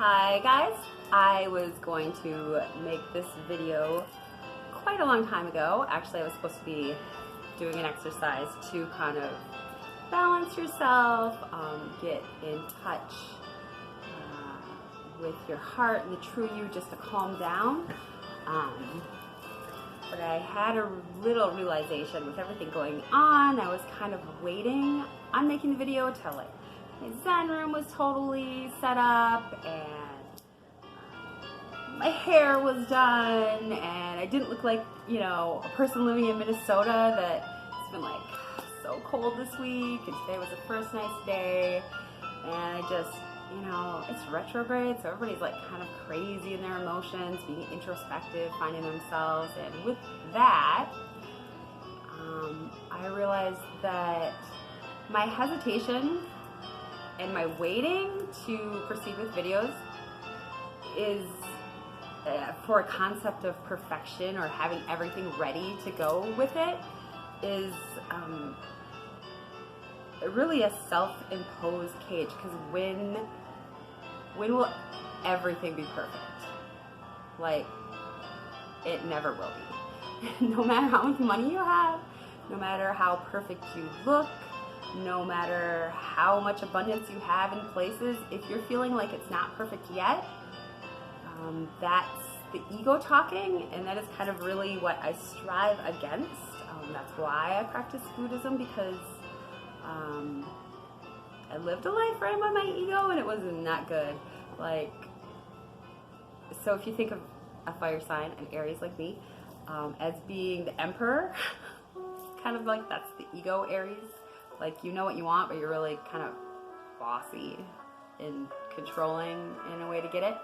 Hi guys, I was going to make this video quite a long time ago. Actually, I was supposed to be doing an exercise to kind of balance yourself, get in touch with your heart and the true you, just to calm down. But I had a little realization with everything going on. I was kind of waiting on making the video till like my Zen room was totally set up and my hair was done and I didn't look like, you know, a person living in Minnesota that it's been like so cold this week, and today was the first nice day, and I just, you know, it's retrogrades, so everybody's like kind of crazy in their emotions, being introspective, finding themselves, and with that, I realized that my hesitation and my waiting to proceed with videos is for a concept of perfection or having everything ready to go with it is really a self-imposed cage, because when will everything be perfect? Like, it never will be. No matter how much money you have, no matter how perfect you look, no matter how much abundance you have in places, if you're feeling like it's not perfect yet, that's the ego talking, and that is kind of really what I strive against. That's why I practice Buddhism, because I lived a life ran by my ego and it was not good. Like, so if you think of a fire sign, an Aries like me, as being the emperor, kind of like that's the ego Aries. Like, you know what you want, but you're really kind of bossy and controlling in a way to get it.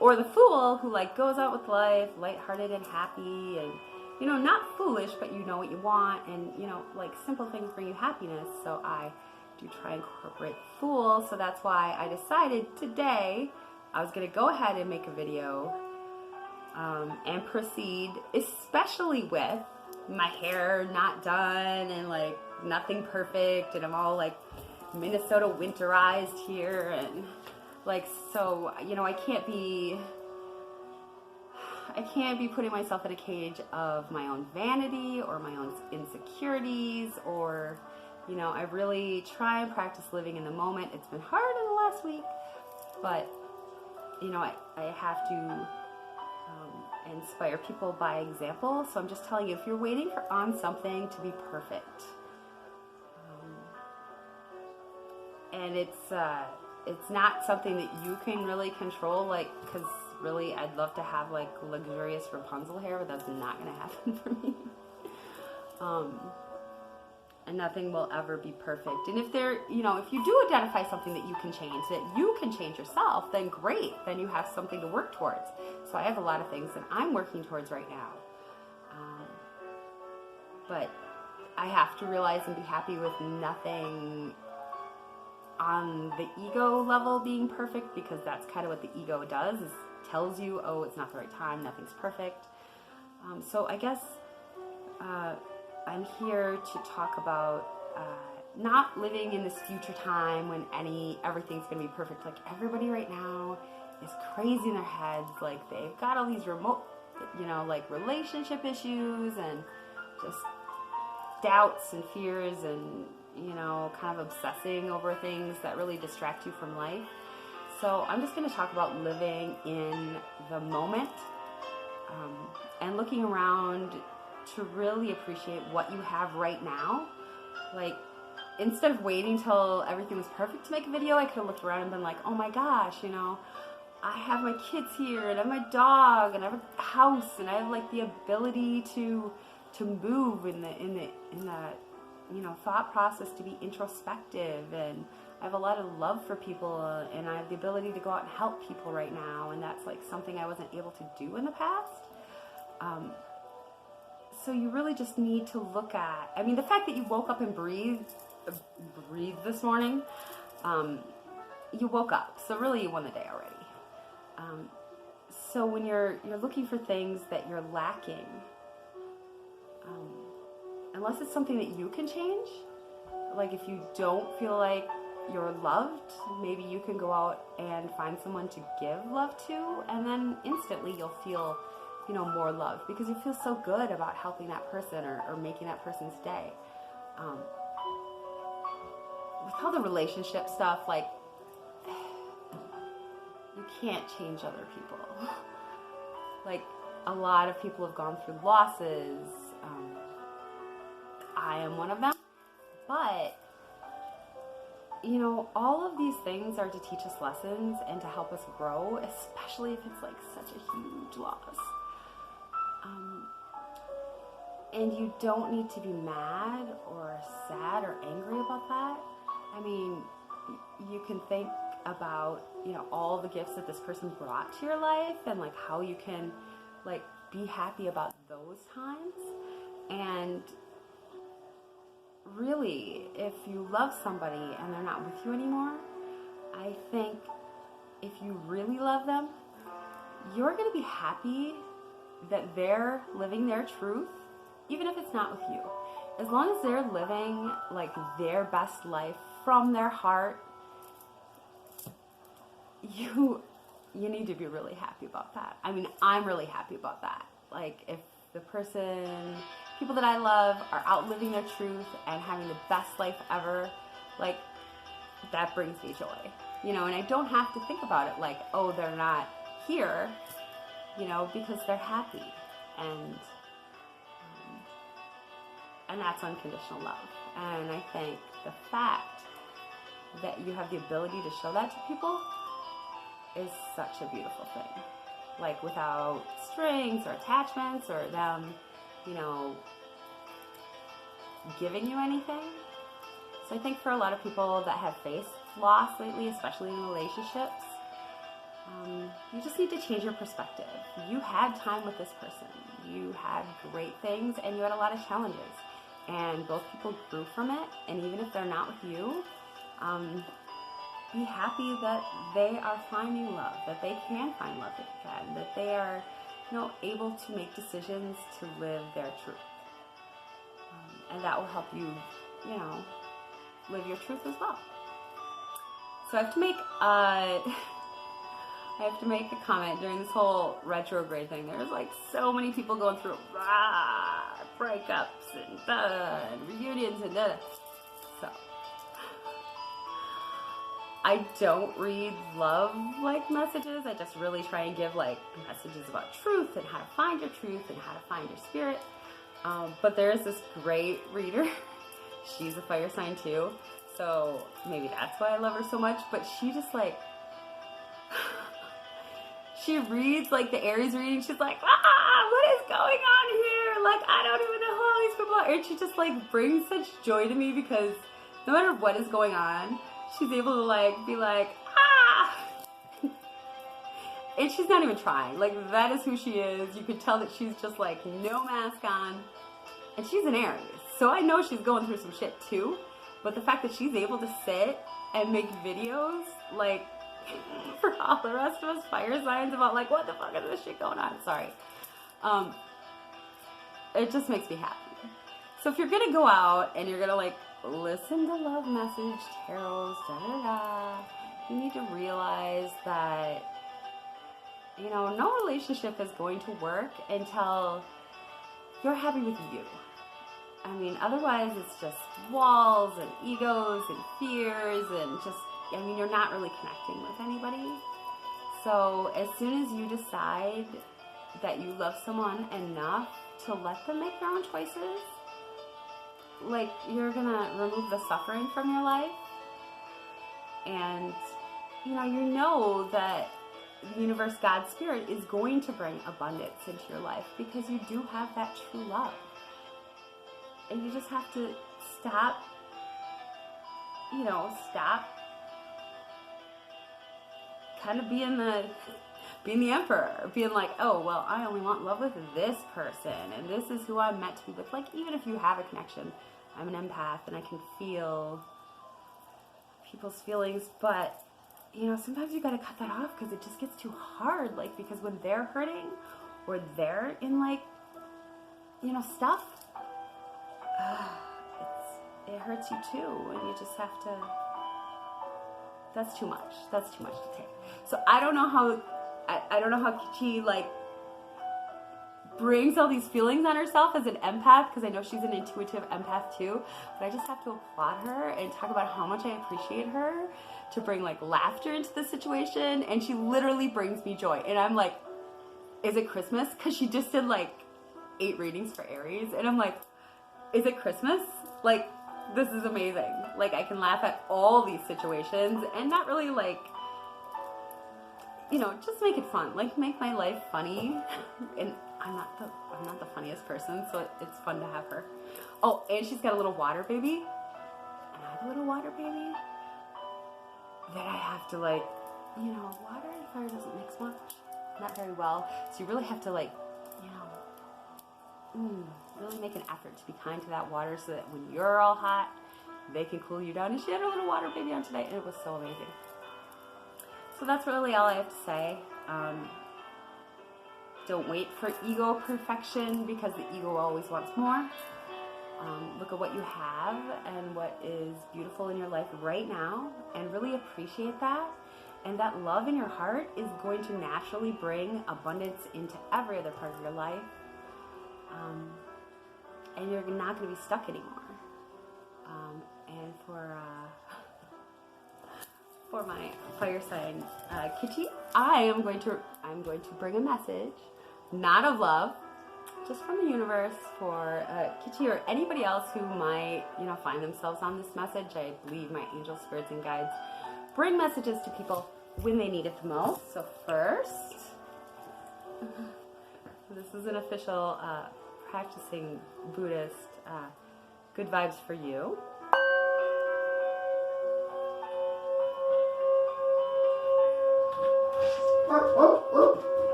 Or the fool, who like goes out with life, lighthearted and happy, and, you know, not foolish, but you know what you want, and, you know, like simple things bring you happiness. So I do try and incorporate fool. So that's why I decided today I was going to go ahead and make a video and proceed, especially with my hair not done and like nothing perfect, and I'm all like Minnesota winterized here, and like, so, you know, I can't be putting myself in a cage of my own vanity or my own insecurities, or, you know, I really try and practice living in the moment. It's been hard in the last week, but, you know, I have to inspire people by example. So I'm just telling you, if you're waiting on something to be perfect, and it's not something that you can really control, like, because really I'd love to have like luxurious Rapunzel hair, but that's not going to happen for me. And nothing will ever be perfect. And if there, you know, if you do identify something that you can change, that you can change yourself, then great, then you have something to work towards. So I have a lot of things that I'm working towards right now. But I have to realize and be happy with nothing on the ego level being perfect, because that's kind of what the ego does, is tells you, oh, it's not the right time, nothing's perfect. So I guess I'm here to talk about not living in this future time when everything's gonna be perfect. Like, everybody right now is crazy in their heads, like they've got all these remote, you know, like relationship issues and just doubts and fears, and, you know, kind of obsessing over things that really distract you from life. So I'm just going to talk about living in the moment, and looking around to really appreciate what you have right now. Like, instead of waiting till everything was perfect to make a video, I could have looked around and been like, oh my gosh, you know, I have my kids here, and I have my dog, and I have a house, and I have like the ability to move in the you know, thought process, to be introspective, and I have a lot of love for people, and I have the ability to go out and help people right now, and that's like something I wasn't able to do in the past. So you really just need to look at, I mean, the fact that you woke up and breathed this morning, you woke up, so really you won the day already. So when you're looking for things that you're lacking, unless it's something that you can change, like if you don't feel like you're loved, maybe you can go out and find someone to give love to, and then instantly you'll feel, more love because you feel so good about helping that person or making that person's day. With all the relationship stuff, like, you can't change other people. Like, a lot of people have gone through losses. I am one of them. But, all of these things are to teach us lessons and to help us grow, especially if it's like such a huge loss. And you don't need to be mad or sad or angry about that. I mean, you can think about, all the gifts that this person brought to your life and like how you can like be happy about those times. And really, if you love somebody and they're not with you anymore, I think if you really love them, you're going to be happy that they're living their truth, even if it's not with you. As long as they're living like their best life from their heart, you need to be really happy about that. I mean, I'm really happy about that. Like, if the people that I love are out living their truth and having the best life ever, like, that brings me joy. And I don't have to think about it like, oh, they're not here, because they're happy. And that's unconditional love. And I think the fact that you have the ability to show that to people is such a beautiful thing. Like, without strings or attachments or them, giving you anything. So I think for a lot of people that have faced loss lately, especially in relationships, you just need to change your perspective. You had time with this person. You had great things and you had a lot of challenges. And both people grew from it. And even if they're not with you, be happy that they are finding love, that they can find love again, that they are, able to make decisions to live their truth. And that will help you, live your truth as well. So I have to make a comment during this whole retrograde thing. There's like so many people going through breakups and reunions and So I don't read love messages. I just really try and give messages about truth and how to find your truth and how to find your spirit. But there's this great reader. She's a fire sign too. So maybe that's why I love her so much. But she just she reads the Aries reading. She's like, what is going on here? I don't even know who all these people are. And she just brings such joy to me because no matter what is going on, she's able to be and she's not even trying. That is who she is. You could tell that she's just no mask on. And she's an Aries. So I know she's going through some shit too. But the fact that she's able to sit and make videos for all the rest of us fire signs about what the fuck is this shit going on? Sorry. It just makes me happy. So if you're gonna go out and you're gonna listen to love message, tarots, you need to realize that no relationship is going to work until you're happy with you. I mean, otherwise it's just walls and egos and fears and you're not really connecting with anybody. So as soon as you decide that you love someone enough to let them make their own choices, you're gonna remove the suffering from your life. And you know that the universe, God's spirit, is going to bring abundance into your life because you do have that true love. And you just have to stop kind of being the emperor, being oh, well, I only want love with this person, and this is who I'm meant to be with. Even if you have a connection, I'm an empath, and I can feel people's feelings, but, sometimes you gotta cut that off, because it just gets too hard, because when they're hurting, or they're in, stuff, it hurts you too, and you just have to That's too much. That's too much to take. So I don't know how, I don't know how kiichii like brings all these feelings on herself as an empath, because I know she's an intuitive empath too, but I just have to applaud her and talk about how much I appreciate her to bring like laughter into the situation, and she literally brings me joy. And I'm like, is it Christmas? Because she just did like 8 readings for Aries, and I'm like, is it Christmas? Like, this is amazing. Like, I can laugh at all these situations and not really like, you know, just make it fun. Like, make my life funny. And I'm not the funniest person, so it's fun to have her. Oh, and she's got a little water baby. And I have a little water baby that I have to like, you know, water and fire doesn't mix much, not very well. So you really have to like, you know, really make an effort to be kind to that water, so that when you're all hot, they can cool you down. And she had a little water baby on today, and it was so amazing. So that's really all I have to say. Don't wait for ego perfection, because the ego always wants more. Look at what you have and what is beautiful in your life right now, and really appreciate that. And that love in your heart is going to naturally bring abundance into every other part of your life. And you're not going to be stuck anymore. And for my fire sign kiichii, I'm going to bring a message, not of love, just from the universe for kiichii or anybody else who might, you know, find themselves on this message. I believe my angel spirits and guides bring messages to people when they need it the most. So first, this is an official practicing Buddhist good vibes for you.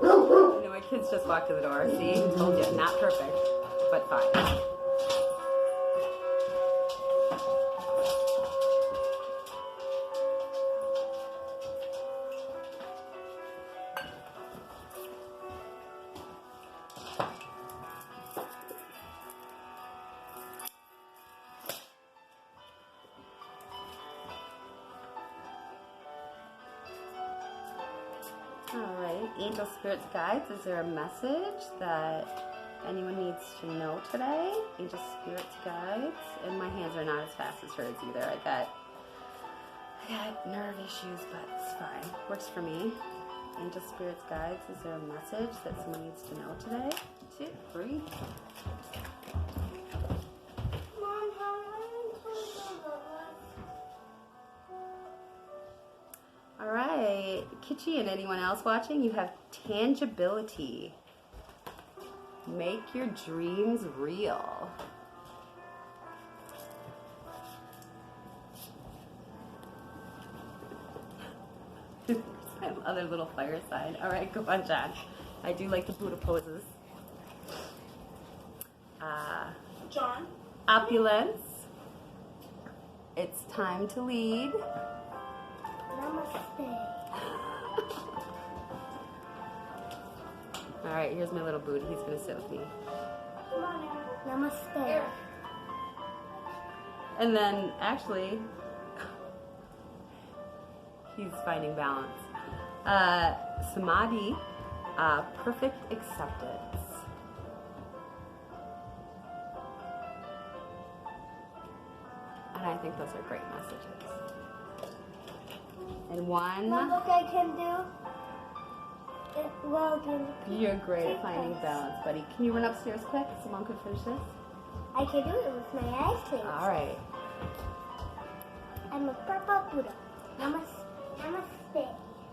You know, my kids just walked to the door. See, told you, not perfect, but fine. Alright, angel spirits guides, is there a message that anyone needs to know today? Angel spirits guides, and my hands are not as fast as hers either. I got nerve issues, but it's fine. Works for me. Angel spirits guides, is there a message that someone needs to know today? 2, 3. Alright, kiichii and anyone else watching, you have tangibility. Make your dreams real. My other little fire sign. Alright, go on, John. I do like the Buddha poses. John? Opulence. It's time to lead. Namaste. Alright, here's my little Buddha. He's going to sit with me. Come on now. Namaste. And then, actually, he's finding balance. Samadhi, perfect acceptance. And I think those are great messages. And one, Look, I can do it well. you're great at finding balance, buddy. Can you run upstairs quick so Mom could finish this? I can do it with my eyes closed. All right. I'm a purple Buddha. Namaste.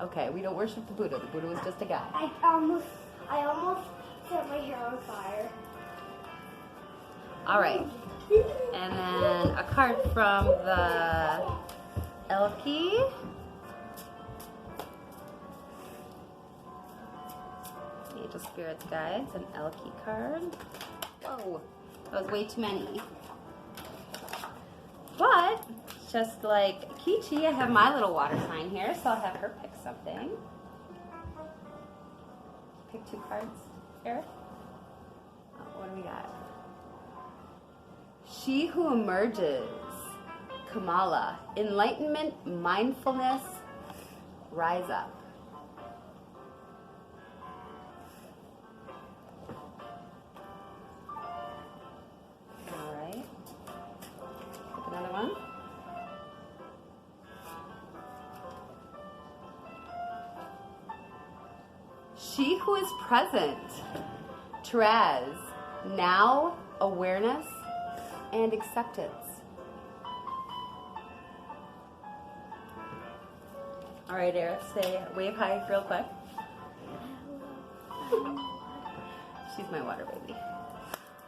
Okay, we don't worship the Buddha. The Buddha was just a guy. I almost set my hair on fire. All right. And then a card from the Elkie. Angel Spirits Guides, an Elkie card. Whoa, that was way too many. But, just like kiichii, I have my little water sign here, so I'll have her pick something. Pick 2 cards, Eric. Oh, what do we got? She who emerges Kamala, enlightenment, mindfulness, rise up. All right. Take another one. She who is present. Therese, now awareness and acceptance. All right, Eris, say wave hi real quick. She's my water baby.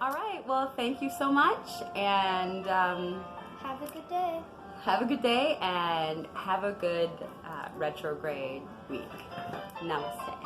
All right, well, thank you so much, and Have a good day. have a good day, and have a good retrograde week. Namaste.